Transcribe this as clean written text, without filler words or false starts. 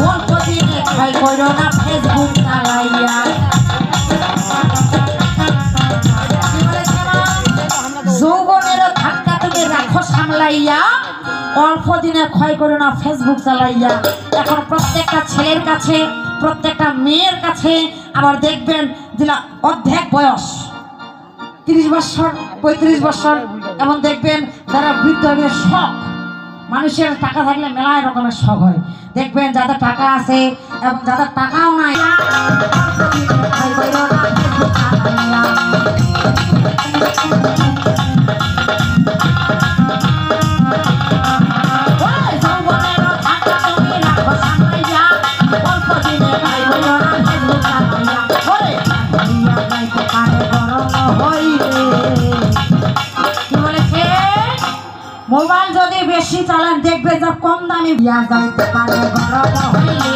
অল্প দিনে ক্ষয় করো না ফেসবুক চালাইয়া। যৌবনের ধাক্কা তুমি রাখো সামলাইয়া, অল্প দিনে ক্ষয় করো না ফেসবুক চালাইয়া। এখন প্রত্যেকটা ছেলের কাছে, প্রত্যেকটা মেয়ের কাছে আবার দেখবেন যেটা অর্ধেক বয়স 30 বছর 35 বছর, এমন দেখবেন যারা বৃদ্ধ শখ, মানুষের টাকা থাকলে মেলায় রকমের শখ হয়। দেখবেন যাদের টাকা আছে এবং যাদের টাকাও নাই, মোবাইল যদি বেশি চালান দেখবে যে কম দামে বিয়া যাইতে পারে, গরম হইলে